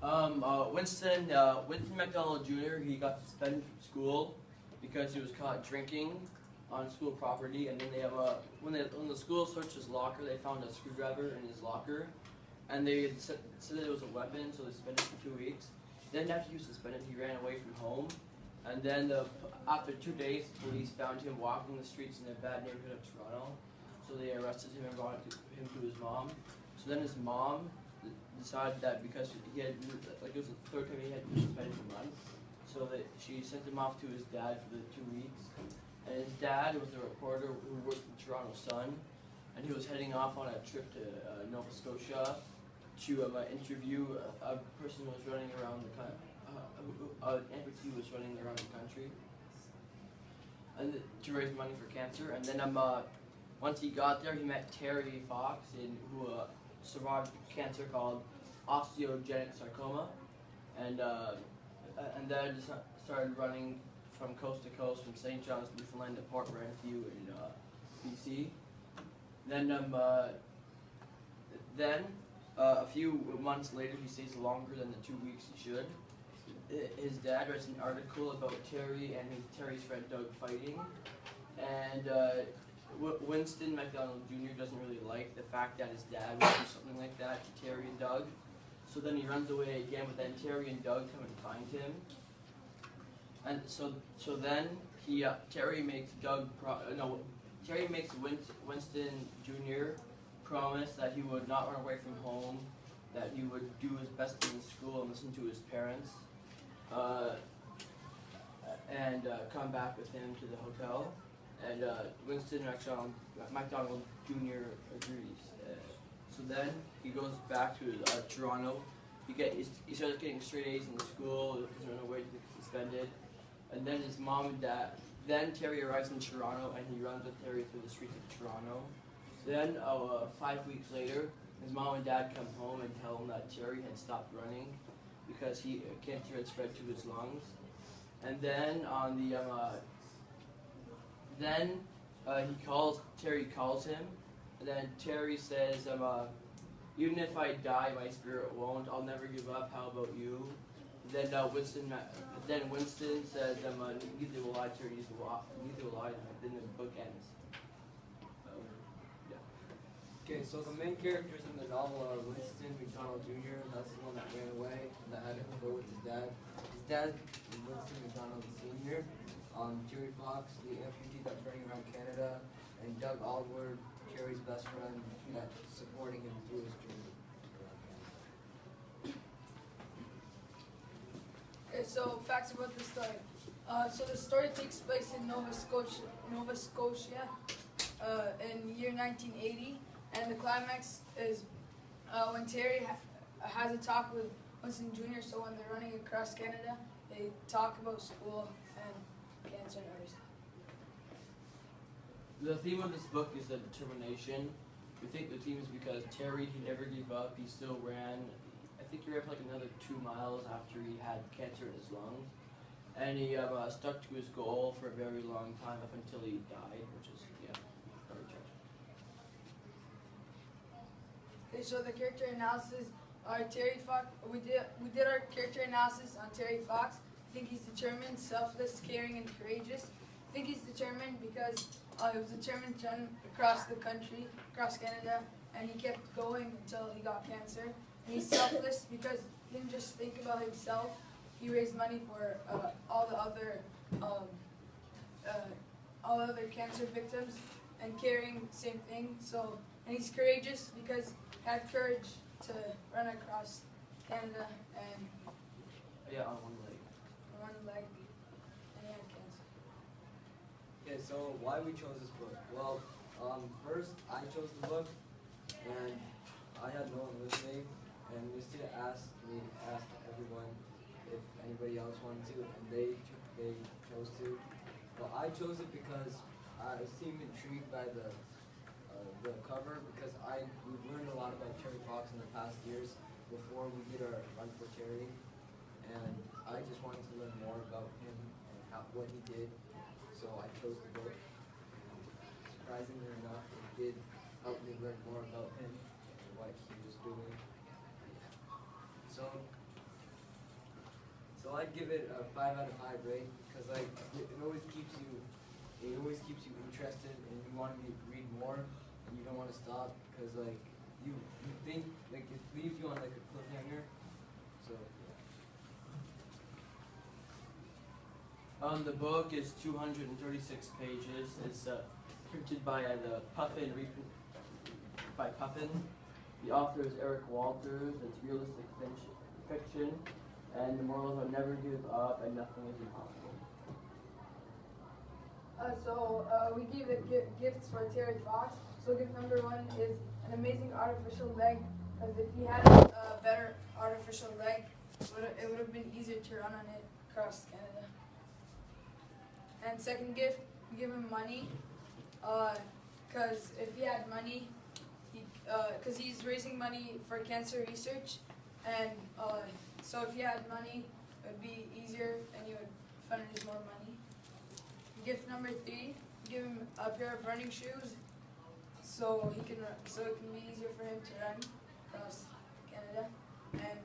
Winston McDonald Jr. He got suspended from school because he was caught drinking on school property, and then they have when the school searched his locker, they found a screwdriver in his locker, and they had said that it was a weapon, so they suspended him for 2 weeks. Then after he was suspended, he ran away from home, and then after 2 days, police found him walking the streets in a bad neighborhood of Toronto, so they arrested him and brought him to his mom. So then his mom decided that because he had, like, it was the third time he had been suspended for months, so that she sent him off to his dad for the 2 weeks. And his dad was a reporter who worked for the Toronto Sun, and he was heading off on a trip to Nova Scotia to interview a person who was running around the country. An amputee was running around the country, and to raise money for cancer. And then once he got there, he met Terry Fox, who survived cancer called osteogenic sarcoma, and then just started running from coast to coast, from St. John's, Newfoundland to Port Renfrew in BC. Then a few months later, he stays longer than the 2 weeks he should. His dad writes an article about Terry and Terry's friend Doug fighting, and Winston McDonald Jr. doesn't really like the fact that his dad would do something like that to Terry and Doug. So then he runs away again, but then Terry and Doug come and find him. And so then Terry makes Winston Jr. promise that he would not run away from home, that he would do his best in school and listen to his parents, and come back with him to the hotel. And Winston McDonald Jr. agrees. So then he goes back to Toronto. He starts getting straight A's in school. He doesn't run away to get suspended. And then his mom and dad. Then Terry arrives in Toronto, and he runs with Terry through the streets of Toronto. Then 5 weeks later, his mom and dad come home and tell him that Terry had stopped running because cancer had spread to his lungs. And then on the Terry calls him, and then Terry says, even if I die, my spirit won't. I'll never give up. How about you? Then Winston says, neither will I, Terry, neither will I. Then the book ends. Okay, so the main characters in the novel are Winston McDonald Jr., that's the one that ran away, that had to go with his dad. His dad is Winston McDonald Sr., Terry Fox, the amputee that's running around Canada, and Doug Aldward, Terry's best friend, that's supporting him through his journey. Okay, so facts about the story. So the story takes place in Nova Scotia, in year 1980. And the climax is when Terry has a talk with Winston Jr., so when they're running across Canada, they talk about school and cancer and everything. The theme of this book is the determination. We think the theme is because Terry, he never gave up, he still ran. I think he ran for like another 2 miles after he had cancer in his lungs. And he stuck to his goal for a very long time up until he died, which is, very tragic. Okay, so the character analysis are Terry Fox. We did our character analysis on Terry Fox. I think he's determined, selfless, caring, and courageous. I think he's determined because he was determined to run across the country, across Canada, and he kept going until he got cancer. And he's selfless because he didn't just think about himself. He raised money for all the other cancer victims, and caring, same thing. So, and he's courageous because he had courage to run across Canada and on one leg. And he had cancer. Okay, so why we chose this book? Well, first I chose the book, and I had no one with me, and Misty asked everyone if anybody else wanted to, and they chose to. But I chose it because I seemed intrigued by the cover, because we've learned a lot about Terry Fox in the past years before we did our Run for Terry, and I just wanted to learn more about him and what he did, so I chose the book. Surprisingly enough, it did help me learn more about him and what he was doing. So I'd give it a 5 out of 5 rate because like it always keeps you interested and you want to read more and you don't want to stop because like you think like it leaves you on like a cliffhanger. So The book is 236 pages. It's printed by the Puffin, by Puffin. The author is Eric Walters. It's realistic fiction, and the morals are never give up and nothing is impossible. We gave the gifts for Terry Fox. So gift number 1 is an amazing artificial leg. Because if he had a better artificial leg, it would have been easier to run on it across Canada. And second gift, we give him money. Because if he had money, because he's raising money for cancer research, and so if he had money, it would be easier and he would fund more money. Gift number 3, give him a pair of running shoes, so it can be easier for him to run across Canada. And